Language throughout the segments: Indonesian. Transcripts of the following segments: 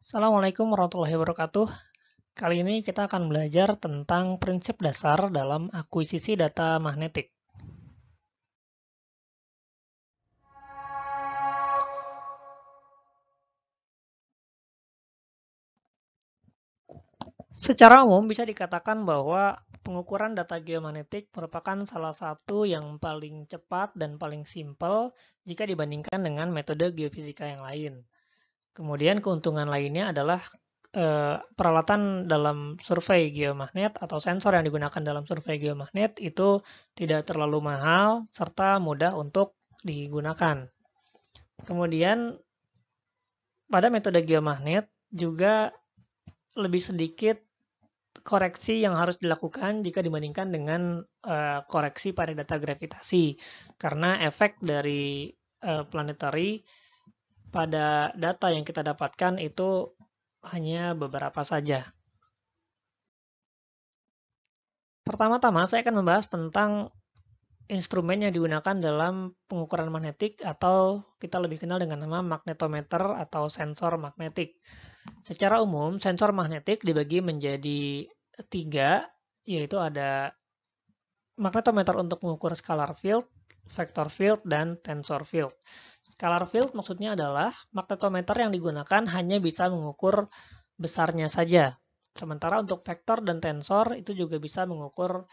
Assalamualaikum warahmatullahi wabarakatuh. Kali ini kita akan belajar tentang prinsip dasar dalam akuisisi data magnetik. Secara umum bisa dikatakan bahwa pengukuran data geomagnetik merupakan salah satu yang paling cepat dan paling simpel jika dibandingkan dengan metode geofisika yang lain. Kemudian keuntungan lainnya adalah peralatan dalam survei geomagnet atau sensor yang digunakan dalam survei geomagnet itu tidak terlalu mahal serta mudah untuk digunakan. Kemudian pada metode geomagnet juga lebih sedikit koreksi yang harus dilakukan jika dibandingkan dengan koreksi pada data gravitasi karena efek dari planetary pada data yang kita dapatkan itu hanya beberapa saja. Pertama-tama saya akan membahas tentang instrumen yang digunakan dalam pengukuran magnetik atau kita lebih kenal dengan nama magnetometer atau sensor magnetik. Secara umum, sensor magnetik dibagi menjadi 3, yaitu ada magnetometer untuk mengukur scalar field, vector field, dan tensor field. Scalar field maksudnya adalah magnetometer yang digunakan hanya bisa mengukur besarnya saja. Sementara untuk vektor dan tensor itu juga bisa mengukur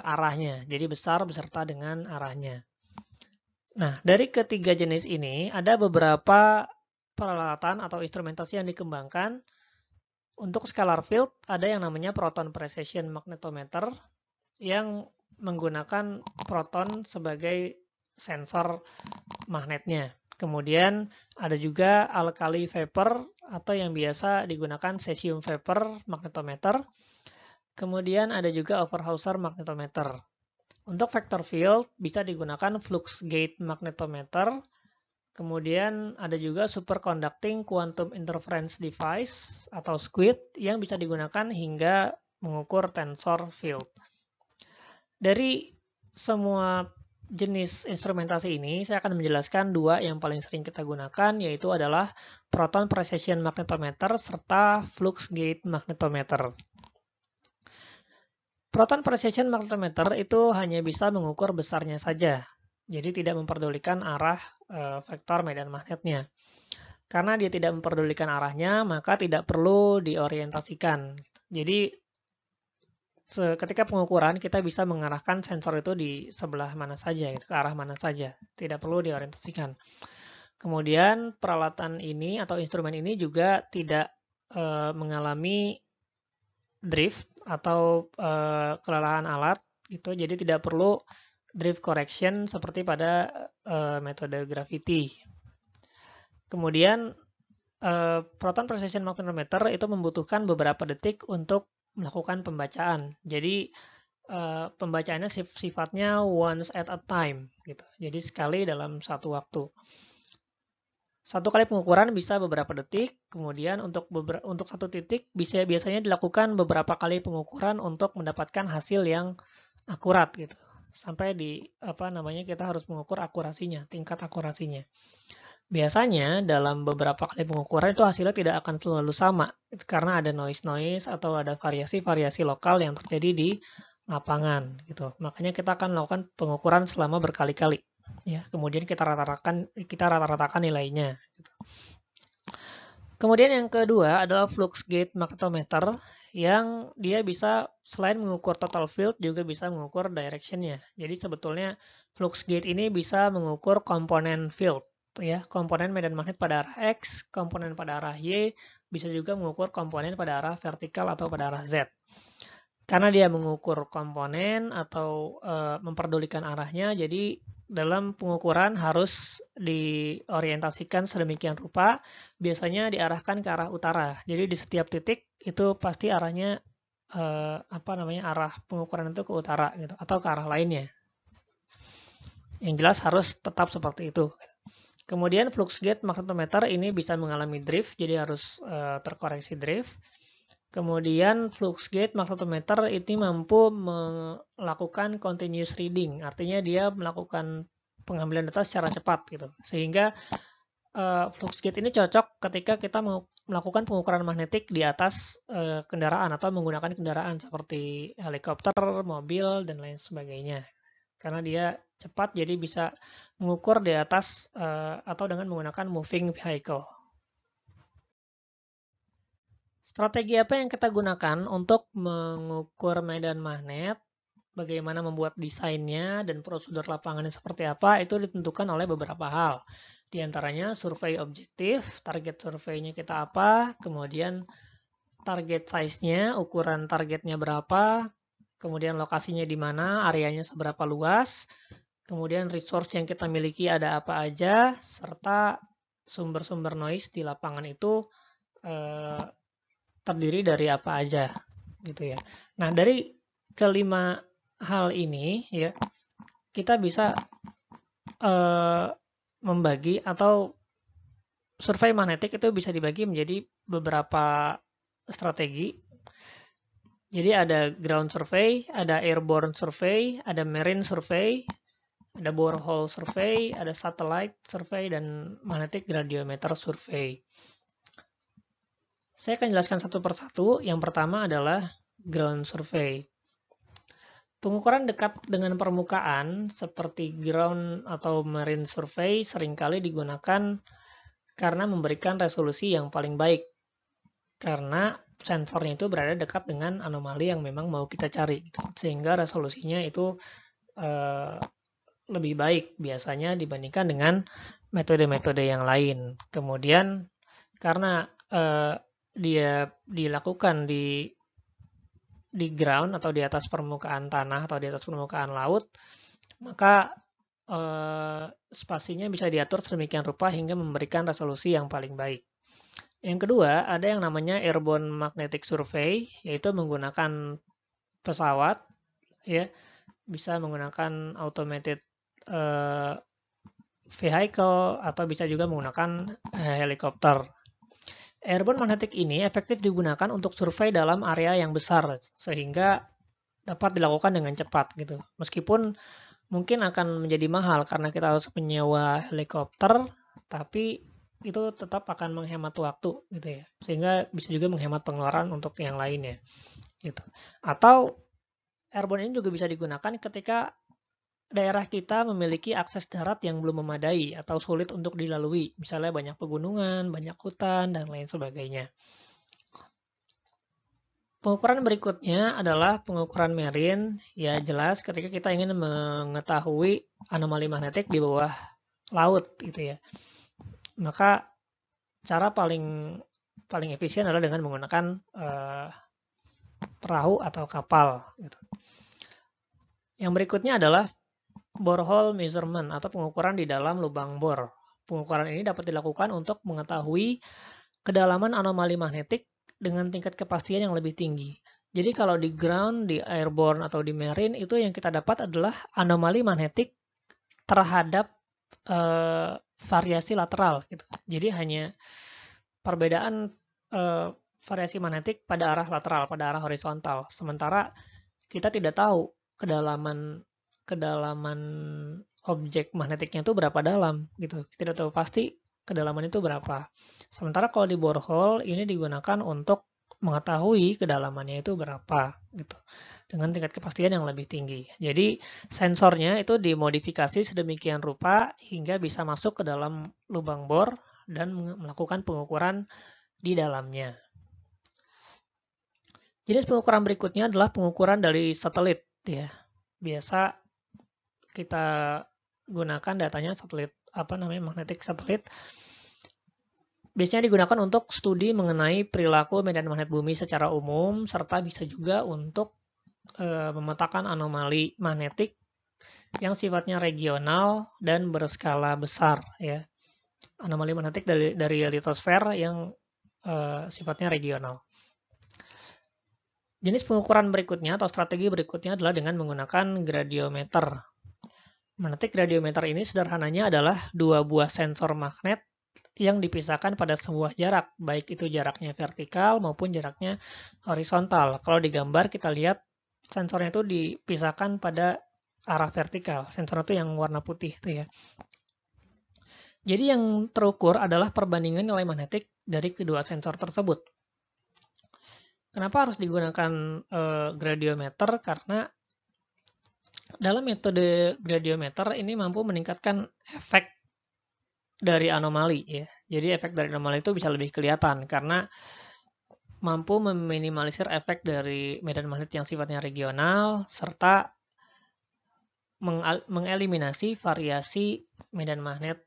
arahnya, jadi besar beserta dengan arahnya. Nah, dari ketiga jenis ini ada beberapa peralatan atau instrumentasi yang dikembangkan. Untuk scalar field ada yang namanya proton precession magnetometer yang menggunakan proton sebagai sensor magnetnya. Kemudian ada juga alkali vapor atau yang biasa digunakan cesium vapor magnetometer. Kemudian ada juga Overhauser magnetometer. Untuk vector field bisa digunakan flux gate magnetometer. Kemudian ada juga superconducting quantum interference device atau SQUID yang bisa digunakan hingga mengukur tensor field. Dari semua jenis instrumentasi ini, saya akan menjelaskan dua yang paling sering kita gunakan, yaitu adalah proton precession magnetometer serta flux gate magnetometer. Proton precession magnetometer itu hanya bisa mengukur besarnya saja, jadi tidak memperdulikan arah vektor medan magnetnya. Karena dia tidak memperdulikan arahnya, maka tidak perlu diorientasikan. Jadi ketika pengukuran kita bisa mengarahkan sensor itu di sebelah mana saja, ke arah mana saja, tidak perlu diorientasikan. Kemudian peralatan ini atau instrumen ini juga tidak mengalami drift atau kelelahan alat, gitu. Jadi tidak perlu drift correction seperti pada metode gravity. Kemudian proton precession magnetometer itu membutuhkan beberapa detik untuk melakukan pembacaan. Jadi pembacaannya sifatnya once at a time, gitu. Jadi sekali dalam satu waktu. Satu kali pengukuran bisa beberapa detik, kemudian untuk satu titik biasanya dilakukan beberapa kali pengukuran untuk mendapatkan hasil yang akurat, gitu. Sampai kita harus mengukur akurasinya, tingkat akurasinya. Biasanya dalam beberapa kali pengukuran itu hasilnya tidak akan selalu sama karena ada noise atau ada variasi-variasi lokal yang terjadi di lapangan, gitu. Makanya kita akan melakukan pengukuran selama berkali-kali, ya. Kemudian kita rata-ratakan nilainya, gitu. Kemudian yang kedua adalah flux gate magnetometer yang dia bisa selain mengukur total field juga bisa mengukur directionnya. Jadi sebetulnya flux gate ini bisa mengukur komponen field, ya, komponen medan magnet pada arah X, komponen pada arah Y, bisa juga mengukur komponen pada arah vertikal atau pada arah Z. Karena dia mengukur komponen atau memperdulikan arahnya, jadi dalam pengukuran harus diorientasikan sedemikian rupa, biasanya diarahkan ke arah utara. Jadi di setiap titik itu pasti arahnya arah pengukuran itu ke utara, gitu, atau ke arah lainnya. Yang jelas harus tetap seperti itu. Kemudian flux gate magnetometer ini bisa mengalami drift, jadi harus terkoreksi drift. Kemudian flux gate magnetometer ini mampu melakukan continuous reading, artinya dia melakukan pengambilan data secara cepat, gitu. Sehingga flux gauge ini cocok ketika kita mau melakukan pengukuran magnetik di atas kendaraan atau menggunakan kendaraan seperti helikopter, mobil, dan lain sebagainya. Karena dia cepat, jadi bisa mengukur di atas atau dengan menggunakan moving vehicle. Strategi apa yang kita gunakan untuk mengukur medan magnet? Bagaimana membuat desainnya dan prosedur lapangannya seperti apa, itu ditentukan oleh beberapa hal. Di antaranya survei objektif, target surveinya kita apa, kemudian target size-nya, ukuran targetnya berapa, kemudian lokasinya di mana, areanya seberapa luas, kemudian resource yang kita miliki ada apa aja, serta sumber-sumber noise di lapangan itu terdiri dari apa aja, gitu ya. Nah, dari kelima hal ini ya, kita bisa membagi atau survei magnetik itu bisa dibagi menjadi beberapa strategi. Jadi ada ground survey, ada airborne survey, ada marine survey, ada borehole survey, ada satellite survey, dan magnetic gradiometer survey. Saya akan jelaskan satu persatu. Yang pertama adalah ground survey. Pengukuran dekat dengan permukaan seperti ground atau marine survey seringkali digunakan karena memberikan resolusi yang paling baik. Karena sensornya itu berada dekat dengan anomali yang memang mau kita cari. Sehingga resolusinya itu lebih baik biasanya dibandingkan dengan metode-metode yang lain. Kemudian karena dia dilakukan di ground atau di atas permukaan tanah atau di atas permukaan laut, maka spasinya bisa diatur sedemikian rupa hingga memberikan resolusi yang paling baik. Yang kedua, ada yang namanya airborne magnetic survey, yaitu menggunakan pesawat, ya, bisa menggunakan automated vehicle atau bisa juga menggunakan helikopter. Airborne magnetic ini efektif digunakan untuk survei dalam area yang besar, sehingga dapat dilakukan dengan cepat gitu. Meskipun mungkin akan menjadi mahal karena kita harus menyewa helikopter, tapi itu tetap akan menghemat waktu gitu ya. Sehingga bisa juga menghemat pengeluaran untuk yang lainnya gitu. Atau airborne ini juga bisa digunakan ketika daerah kita memiliki akses darat yang belum memadai atau sulit untuk dilalui. Misalnya banyak pegunungan, banyak hutan, dan lain sebagainya. Pengukuran berikutnya adalah pengukuran marine. Ya jelas ketika kita ingin mengetahui anomali magnetik di bawah laut gitu ya. Maka cara paling efisien adalah dengan menggunakan perahu atau kapal gitu. Yang berikutnya adalah borehole measurement atau pengukuran di dalam lubang bor. Pengukuran ini dapat dilakukan untuk mengetahui kedalaman anomali magnetik dengan tingkat kepastian yang lebih tinggi. Jadi kalau di ground, di airborne, atau di marine, itu yang kita dapat adalah anomali magnetik terhadap variasi lateral. Gitu. Jadi hanya perbedaan variasi magnetik pada arah lateral, pada arah horizontal. Sementara kita tidak tahu kedalaman objek magnetiknya itu berapa dalam gitu. Tidak tahu pasti kedalaman itu berapa. Sementara kalau di borehole ini digunakan untuk mengetahui kedalamannya itu berapa gitu. Dengan tingkat kepastian yang lebih tinggi. Jadi sensornya itu dimodifikasi sedemikian rupa hingga bisa masuk ke dalam lubang bor dan melakukan pengukuran di dalamnya. Jenis pengukuran berikutnya adalah pengukuran dari satelit ya. Biasa kita gunakan datanya satelit magnetic satelit. Biasanya digunakan untuk studi mengenai perilaku medan magnet bumi secara umum serta bisa juga untuk memetakan anomali magnetik yang sifatnya regional dan berskala besar ya. Anomali magnetik dari litosfer yang sifatnya regional. Jenis pengukuran berikutnya atau strategi berikutnya adalah dengan menggunakan gradiometer. Magnetic gradiometer ini sederhananya adalah dua buah sensor magnet yang dipisahkan pada sebuah jarak, baik itu jaraknya vertikal maupun jaraknya horizontal. Kalau di gambar kita lihat sensornya itu dipisahkan pada arah vertikal. Sensor itu yang warna putih itu ya. Jadi yang terukur adalah perbandingan nilai magnetik dari kedua sensor tersebut. Kenapa harus digunakan gradiometer? Karena dalam metode gradiometer ini mampu meningkatkan efek dari anomali ya. Jadi efek dari anomali itu bisa lebih kelihatan karena mampu meminimalisir efek dari medan magnet yang sifatnya regional serta mengeliminasi variasi medan magnet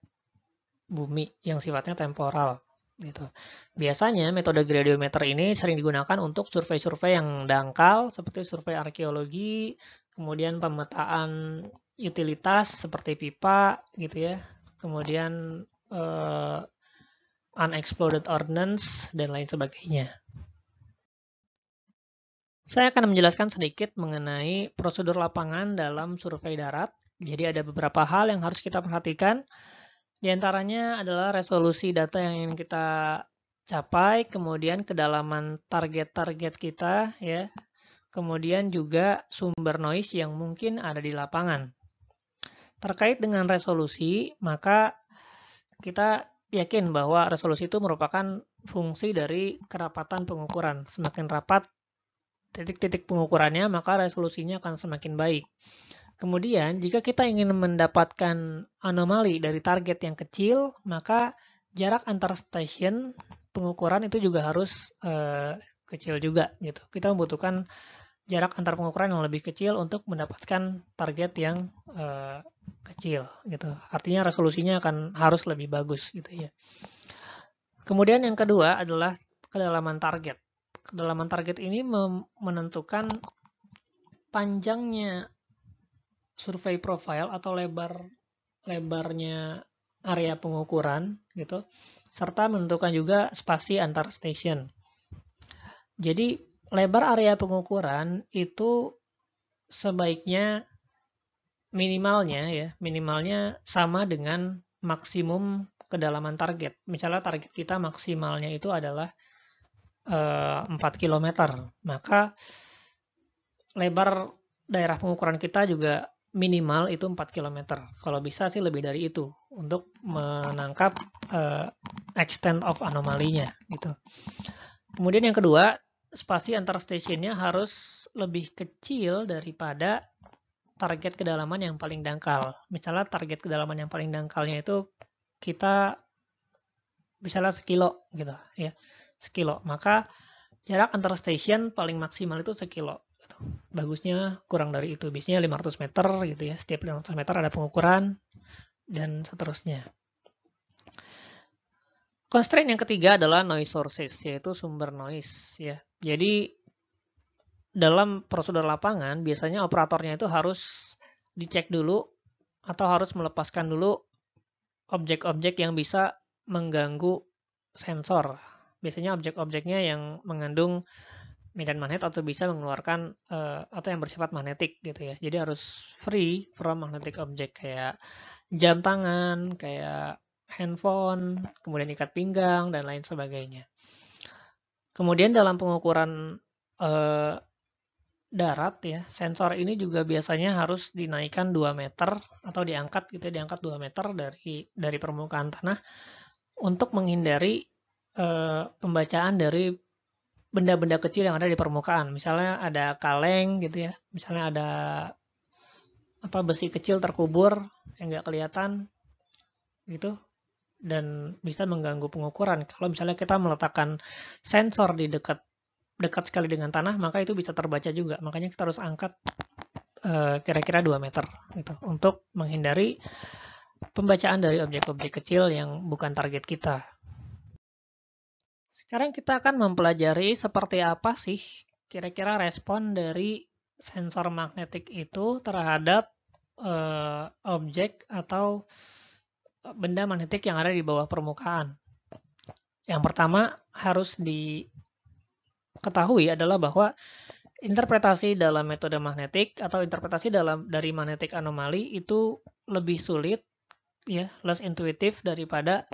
bumi yang sifatnya temporal gitu. Biasanya metode gradiometer ini sering digunakan untuk survei-survei yang dangkal seperti survei arkeologi, kemudian pemetaan utilitas seperti pipa gitu ya. Kemudian unexploded ordnance dan lain sebagainya. Saya akan menjelaskan sedikit mengenai prosedur lapangan dalam survei darat. Jadi ada beberapa hal yang harus kita perhatikan. Di antaranya adalah resolusi data yang ingin kita capai, kemudian kedalaman target-target kita, ya. Kemudian juga sumber noise yang mungkin ada di lapangan. Terkait dengan resolusi, maka kita yakin bahwa resolusi itu merupakan fungsi dari kerapatan pengukuran. Semakin rapat titik-titik pengukurannya, maka resolusinya akan semakin baik. Kemudian, jika kita ingin mendapatkan anomali dari target yang kecil, maka jarak antar stasiun pengukuran itu juga harus kecil juga. Gitu. Kita membutuhkan jarak antar pengukuran yang lebih kecil untuk mendapatkan target yang kecil. Gitu. Artinya resolusinya harus lebih bagus. Gitu ya. Kemudian yang kedua adalah kedalaman target. Kedalaman target ini menentukan panjangnya survei profile atau lebarnya area pengukuran gitu, serta menentukan juga spasi antar station. Jadi lebar area pengukuran itu sebaiknya minimalnya sama dengan maksimum kedalaman target. Misalnya target kita maksimalnya itu adalah 4 km, maka lebar daerah pengukuran kita juga minimal itu 4 km. Kalau bisa sih lebih dari itu untuk menangkap extent of anomalinya gitu. Kemudian yang kedua, spasi antar stasiunnya harus lebih kecil daripada target kedalaman yang paling dangkal. Misalnya target kedalaman yang paling dangkalnya itu kita misalnya 1 kilo gitu ya. 1 kilo. Maka jarak antar stasiun paling maksimal itu 1 kilo. Gitu. Bagusnya kurang dari itu. Biasanya 500 meter gitu ya. Setiap 500 meter ada pengukuran dan seterusnya. Constraint yang ketiga adalah noise sources, yaitu sumber noise ya. Jadi dalam prosedur lapangan biasanya operatornya itu harus dicek dulu atau harus melepaskan dulu objek-objek yang bisa mengganggu sensor. Biasanya objek-objeknya yang mengandung medan magnet atau bisa mengeluarkan atau yang bersifat magnetik gitu ya. Jadi harus free from magnetic object kayak jam tangan, kayak handphone, kemudian ikat pinggang dan lain sebagainya. Kemudian dalam pengukuran darat ya, sensor ini juga biasanya harus dinaikkan 2 meter atau diangkat gitu ya, diangkat 2 meter dari permukaan tanah untuk menghindari pembacaan dari benda-benda kecil yang ada di permukaan. Misalnya ada kaleng gitu ya, misalnya ada besi kecil terkubur yang nggak kelihatan gitu dan bisa mengganggu pengukuran. Kalau misalnya kita meletakkan sensor di dekat sekali dengan tanah, maka itu bisa terbaca juga. Makanya kita harus angkat kira-kira 2 meter gitu untuk menghindari pembacaan dari objek-objek kecil yang bukan target kita. Sekarang kita akan mempelajari seperti apa sih kira-kira respon dari sensor magnetik itu terhadap objek atau benda magnetik yang ada di bawah permukaan. Yang pertama harus diketahui adalah bahwa interpretasi dalam metode magnetik atau interpretasi dari magnetic anomali itu lebih sulit ya, less intuitive daripada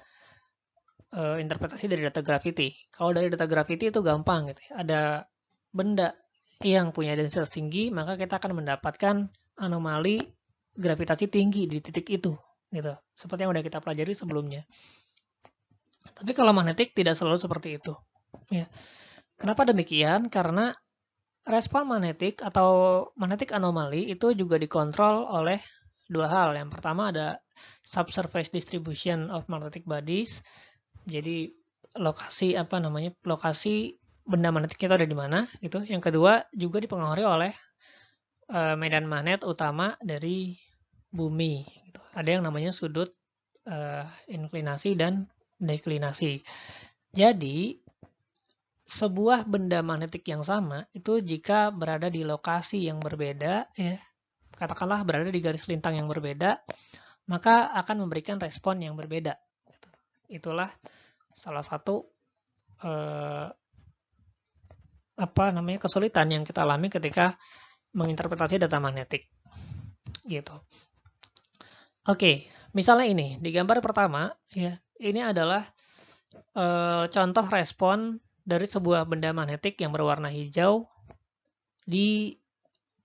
interpretasi dari data gravity. Kalau dari data gravity itu gampang gitu ya. Ada benda yang punya densitas tinggi, maka kita akan mendapatkan anomali gravitasi tinggi di titik itu gitu. Seperti yang udah kita pelajari sebelumnya. Tapi kalau magnetik tidak selalu seperti itu. Ya. Kenapa demikian? Karena respon magnetik atau magnetic anomali itu juga dikontrol oleh dua hal. Yang pertama ada subsurface distribution of magnetic bodies. Jadi lokasi lokasi benda magnetik itu ada di mana gitu. Yang kedua juga dipengaruhi oleh medan magnet utama dari bumi gitu. Ada yang namanya sudut inklinasi dan deklinasi. Jadi sebuah benda magnetik yang sama itu jika berada di lokasi yang berbeda, ya, katakanlah berada di garis lintang yang berbeda, maka akan memberikan respon yang berbeda. Itulah salah satu kesulitan yang kita alami ketika menginterpretasi data magnetik. Gitu. Oke, misalnya ini di gambar pertama, ya, ini adalah contoh respon dari sebuah benda magnetik yang berwarna hijau di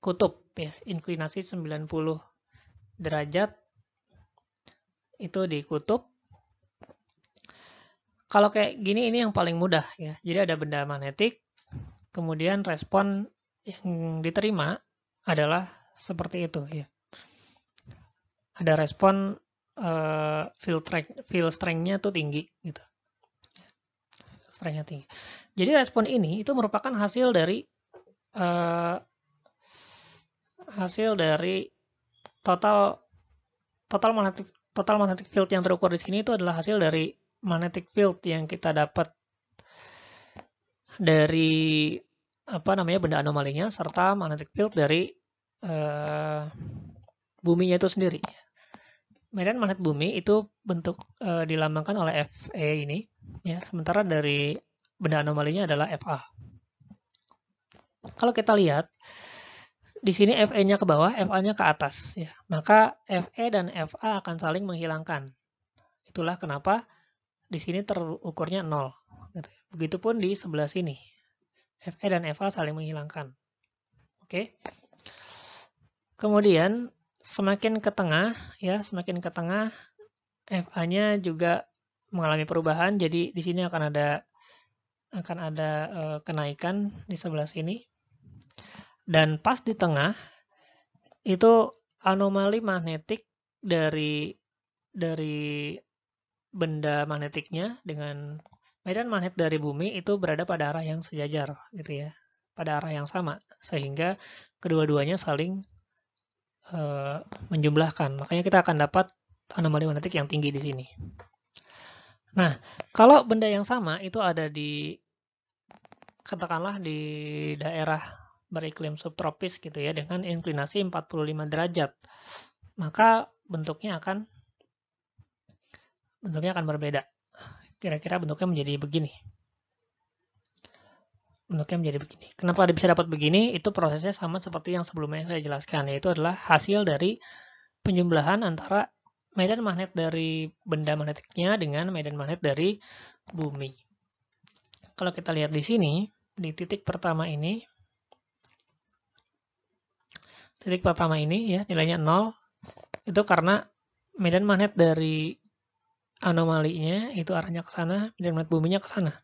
kutub, ya, inklinasi 90 derajat itu di kutub. Kalau kayak gini ini yang paling mudah, ya. Jadi ada benda magnetik, kemudian respon yang diterima adalah seperti itu, ya. Ada respon field strength-nya tuh tinggi, gitu. Strength-nya tinggi. Jadi respon ini itu merupakan hasil dari total magnetic field yang terukur di sini itu adalah hasil dari magnetic field yang kita dapat dari benda anomalinya serta magnetic field dari buminya itu sendiri. Medan magnet bumi itu bentuk dilambangkan oleh Fe ini, ya. Sementara dari benda anomalinya adalah Fa. Kalau kita lihat di sini Fe-nya ke bawah, Fa-nya ke atas, ya. Maka Fe dan Fa akan saling menghilangkan. Itulah kenapa di sini terukurnya 0. Begitupun di sebelah sini. Fe dan Fa saling menghilangkan. Oke. Kemudian semakin ke tengah, ya, Fa-nya juga mengalami perubahan. Jadi di sini akan ada kenaikan di sebelah sini. Dan pas di tengah itu anomali magnetik dari benda magnetiknya dengan medan magnet dari bumi itu berada pada arah yang sejajar, gitu ya, pada arah yang sama, sehingga kedua-duanya saling menjumlahkan. Makanya kita akan dapat anomali magnetik yang tinggi di sini. Nah, kalau benda yang sama itu ada di, katakanlah di daerah beriklim subtropis gitu ya, dengan inklinasi 45 derajat, maka bentuknya akan berbeda. Kira-kira bentuknya menjadi begini. Kenapa bisa dapat begini? Itu prosesnya sama seperti yang sebelumnya saya jelaskan, yaitu adalah hasil dari penjumlahan antara medan magnet dari benda magnetiknya dengan medan magnet dari bumi. Kalau kita lihat di sini, di titik pertama ini ya, nilainya 0, itu karena medan magnet dari anomalinya itu arahnya ke sana, medan magnet buminya ke sana.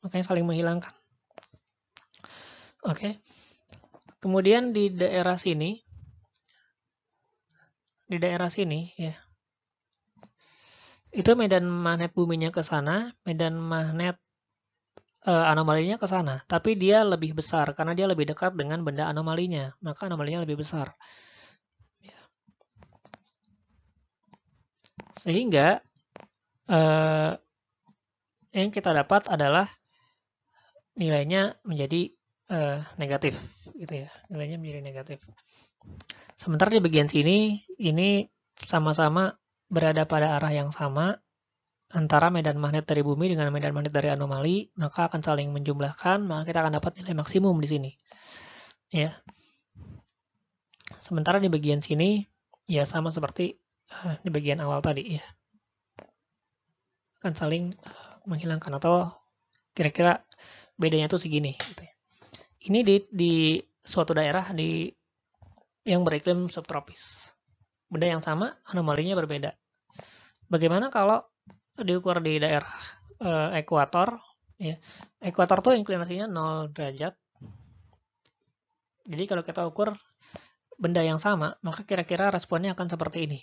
Makanya saling menghilangkan. Oke. Kemudian di daerah sini ya, itu medan magnet buminya ke sana, medan magnet anomalinya ke sana, tapi dia lebih besar karena dia lebih dekat dengan benda anomalinya, maka anomalinya lebih besar. Sehingga yang kita dapat adalah nilainya menjadi negatif, gitu ya. Nilainya menjadi negatif. Sementara di bagian sini, ini sama-sama berada pada arah yang sama antara medan magnet dari bumi dengan medan magnet dari anomali, maka akan saling menjumlahkan, maka kita akan dapat nilai maksimum di sini. Ya. Sementara di bagian sini, ya sama seperti di bagian awal tadi, ya. Akan saling menghilangkan, atau kira-kira bedanya itu segini. Gitu ya. Ini di suatu daerah yang beriklim subtropis. Benda yang sama, anomalinya berbeda. Bagaimana kalau diukur di daerah ekuator? Ya. Ekuator tuh inklinasinya 0 derajat. Jadi kalau kita ukur benda yang sama, maka kira-kira responnya akan seperti ini.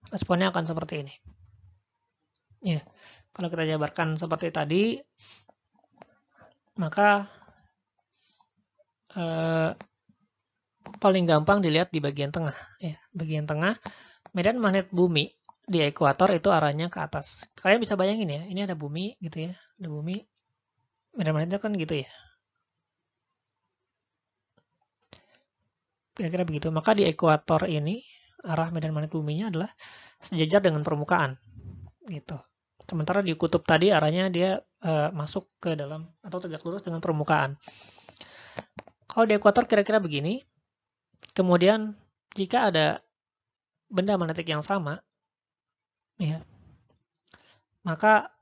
Responnya akan seperti ini. Ya, kalau kita jabarkan seperti tadi, maka paling gampang dilihat di bagian tengah. Ya, bagian tengah, medan magnet bumi di ekuator itu arahnya ke atas. Kalian bisa bayangin ya, ini ada bumi gitu ya, ada bumi, medan magnetnya kan gitu ya. Kira-kira begitu. Maka di ekuator ini arah medan magnet buminya adalah sejajar dengan permukaan, gitu. Sementara di kutub tadi arahnya dia masuk ke dalam atau tegak lurus dengan permukaan. Kalau di ekuator kira-kira begini. Kemudian jika ada benda magnetik yang sama, ya, maka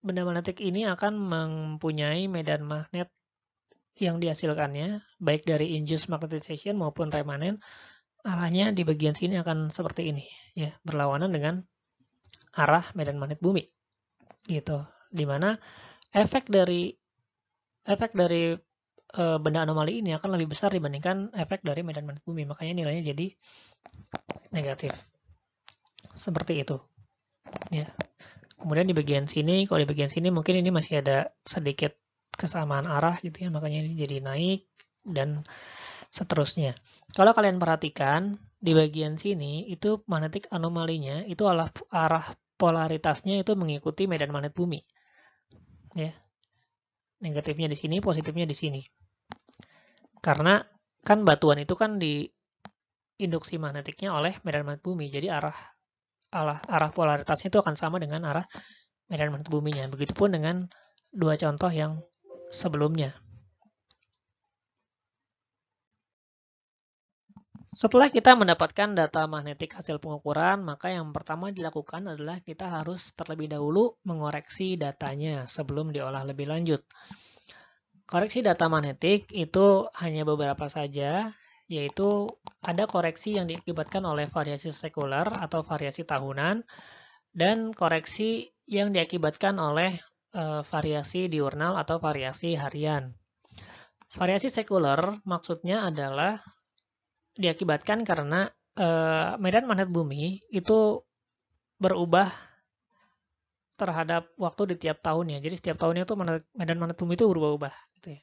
benda magnetik ini akan mempunyai medan magnet yang dihasilkannya, baik dari induced magnetization maupun remanen, arahnya di bagian sini akan seperti ini, ya, berlawanan dengan arah medan magnet bumi, gitu. Dimana efek dari benda anomali ini akan lebih besar dibandingkan efek dari medan magnet bumi, makanya nilainya jadi negatif. Seperti itu, ya. Kemudian di bagian sini, kalau di bagian sini mungkin ini masih ada sedikit kesamaan arah gitu ya, makanya ini jadi naik dan seterusnya. Kalau kalian perhatikan di bagian sini itu magnetik anomalinya itu arah polaritasnya itu mengikuti medan magnet bumi. Ya. Negatifnya di sini, positifnya di sini. Karena kan batuan itu kan diinduksi magnetiknya oleh medan magnet bumi. Jadi arah polaritasnya itu akan sama dengan arah medan magnet buminya. Begitupun dengan dua contoh yang sebelumnya. Setelah kita mendapatkan data magnetik hasil pengukuran, maka yang pertama dilakukan adalah kita harus terlebih dahulu mengoreksi datanya sebelum diolah lebih lanjut. Koreksi data magnetik itu hanya beberapa saja, yaitu ada koreksi yang diakibatkan oleh variasi sekular atau variasi tahunan, dan koreksi yang diakibatkan oleh variasi diurnal atau variasi harian. Variasi sekular maksudnya adalah diakibatkan karena medan magnet bumi itu berubah terhadap waktu di tiap tahunnya. Jadi setiap tahunnya tuh medan magnet bumi itu berubah-ubah. Gitu ya.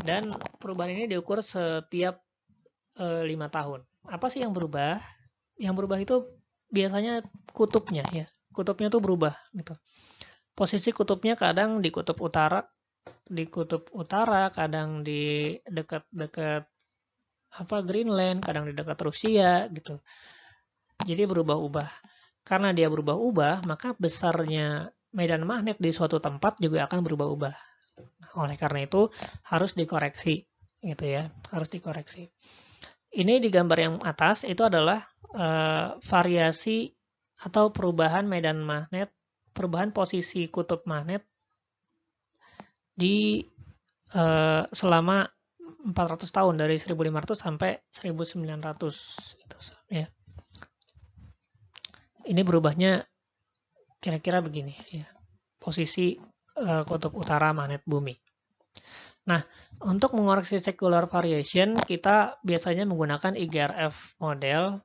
Dan perubahan ini diukur setiap 5 tahun. Apa sih yang berubah? Yang berubah itu biasanya kutubnya ya. Kutubnya tuh berubah gitu. Posisi kutubnya kadang di kutub utara, kadang di dekat-dekat Greenland, kadang di dekat Rusia gitu. Jadi berubah-ubah. Karena dia berubah-ubah, maka besarnya medan magnet di suatu tempat juga akan berubah-ubah. Oleh karena itu harus dikoreksi gitu ya, harus dikoreksi. Ini di gambar yang atas itu adalah variasi atau perubahan medan magnet, perubahan posisi kutub magnet di selama 400 tahun dari 1500 sampai 1900 gitu ya. Ini berubahnya kira-kira begini ya. Posisi kutub utara magnet bumi. Nah, untuk mengoreksi secular variation kita biasanya menggunakan IGRF model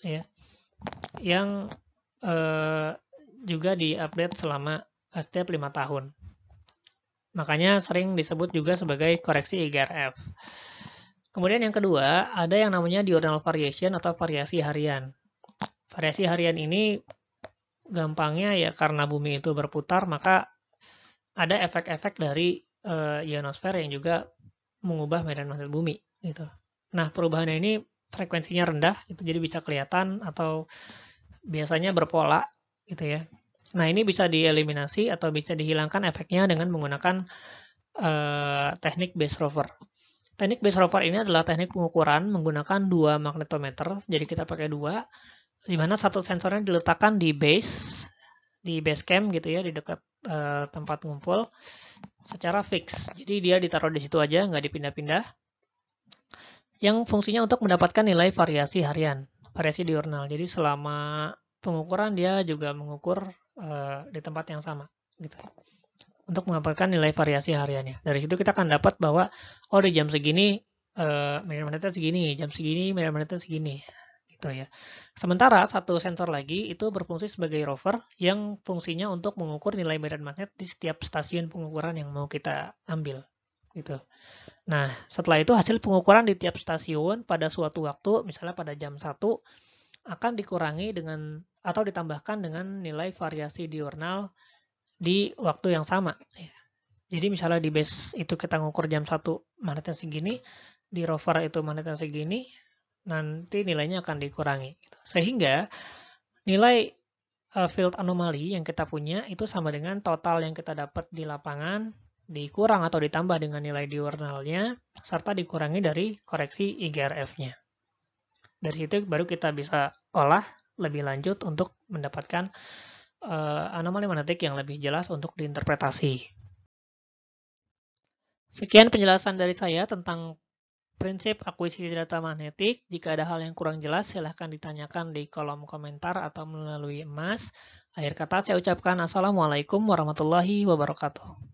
ya. Yang juga diupdate selama setiap 5 tahun. Makanya sering disebut juga sebagai koreksi IGRF. Kemudian yang kedua, ada yang namanya diurnal variation atau variasi harian. Variasi harian ini gampangnya ya karena bumi itu berputar, maka ada efek-efek dari ionosfer yang juga mengubah medan magnet bumi. Gitu. Nah, perubahannya ini frekuensinya rendah, gitu, jadi bisa kelihatan atau biasanya berpola, gitu ya. Nah, ini bisa dieliminasi atau bisa dihilangkan efeknya dengan menggunakan teknik base rover. Teknik base rover ini adalah teknik pengukuran menggunakan 2 magnetometer. Jadi kita pakai 2, di mana satu sensornya diletakkan di base camp gitu ya, di dekat tempat ngumpul secara fix. Jadi dia ditaruh di situ aja, nggak dipindah-pindah. Yang fungsinya untuk mendapatkan nilai variasi harian. variasi diurnal. Jadi selama pengukuran dia juga mengukur di tempat yang sama gitu. Untuk mendapatkan nilai variasi hariannya. Dari situ kita akan dapat bahwa di jam segini medan magnetnya segini, jam segini medan magnetnya segini. Gitu ya. Sementara satu sensor lagi itu berfungsi sebagai rover yang fungsinya untuk mengukur nilai medan magnet di setiap stasiun pengukuran yang mau kita ambil. Gitu. Nah, setelah itu hasil pengukuran di tiap stasiun pada suatu waktu, misalnya pada jam 1, akan dikurangi dengan atau ditambahkan dengan nilai variasi diurnal di waktu yang sama. Jadi misalnya di base itu kita ngukur jam 1 magnetnya segini, di rover itu magnetnya segini, nanti nilainya akan dikurangi. Sehingga nilai field anomali yang kita punya itu sama dengan total yang kita dapat di lapangan, dikurang atau ditambah dengan nilai diurnalnya, serta dikurangi dari koreksi IGRF-nya. Dari situ baru kita bisa olah lebih lanjut untuk mendapatkan anomali magnetik yang lebih jelas untuk diinterpretasi. Sekian penjelasan dari saya tentang prinsip akuisisi data magnetik. Jika ada hal yang kurang jelas, silahkan ditanyakan di kolom komentar atau melalui emas. Akhir kata saya ucapkan Assalamualaikum warahmatullahi wabarakatuh.